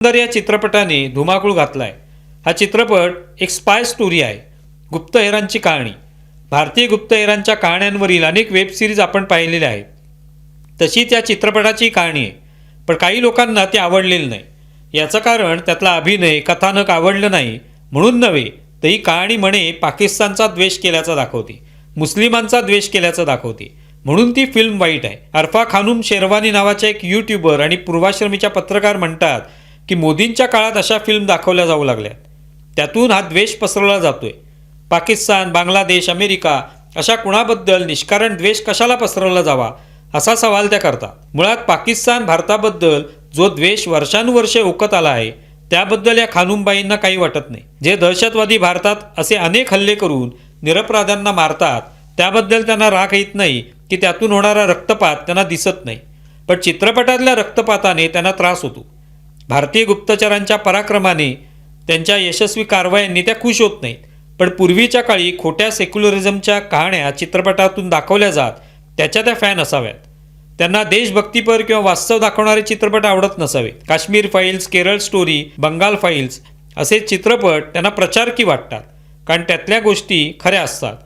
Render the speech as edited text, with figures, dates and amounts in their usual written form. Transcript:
या चित्रपटाने धुमाकूळ घातलाय। हा चित्रपट एक स्पाय स्टोरी आहे, गुप्तहेरांची कहाणी। भारतीय गुप्तहेरांच्या कहाण्यांवरील अनेक वेब सिरीज आपण पाहिलेल्या आहेत, तशीच या चित्रपटाची कहाणी आहे। पण काही लोकांना ती आवडलेली नाही। याचं कारण त्यातला अभिनय, कथानक आवडलं नाही म्हणून नव्हे, तर ही कहाणी म्हणे पाकिस्तानचा द्वेष केल्याचं दाखवते, मुस्लिमांचा द्वेष केल्याचं दाखवते, म्हणून ती फिल्म वाईट आहे। अरफा खानूम शेरवानी नावाच्या एक यूट्यूबर आणि पूर्वाश्रमीच्या पत्रकार म्हणतात की मोदींच्या काळात अशा फिल्म दाखवल्या जाऊ लागल्यात, त्यातून हा द्वेष पसरवला जातोय। पाकिस्तान, बांगलादेश, अमेरिका अशा कुणाबद्दल निष्कारण द्वेष कशाला पसरवला जावा असा सवाल त्या करतात। मुळात पाकिस्तान भारताबद्दल जो द्वेष वर्षानुवर्षे ओकत आला आहे, त्याबद्दल या खानुमबाईंना काही वाटत नाही। जे दहशतवादी भारतात असे अनेक हल्ले करून निरपराध्यांना मारतात, त्याबद्दल त्यांना राग येत नाही की त्यातून होणारा रक्तपात त्यांना दिसत नाही, पण चित्रपटातल्या रक्तपाताने त्यांना त्रास होतो। भारतीय गुप्तचरांच्या पराक्रमाने, त्यांच्या यशस्वी कारवायांनी त्या खुश होत नाहीत, पण पूर्वीच्या काळी खोट्या सेक्युलरिझमच्या कहाण्या चित्रपटातून दाखवल्या जात, त्याच्या त्या फॅन असाव्यात। त्यांना देशभक्तीपर किंवा वास्तव दाखवणारे चित्रपट आवडत नसावे। Kashmir files, Kerala story, Bengal files असे चित्रपट त्यांना प्रचारकी वाटतात, कारण त्यातल्या गोष्टी खऱ्या असतात।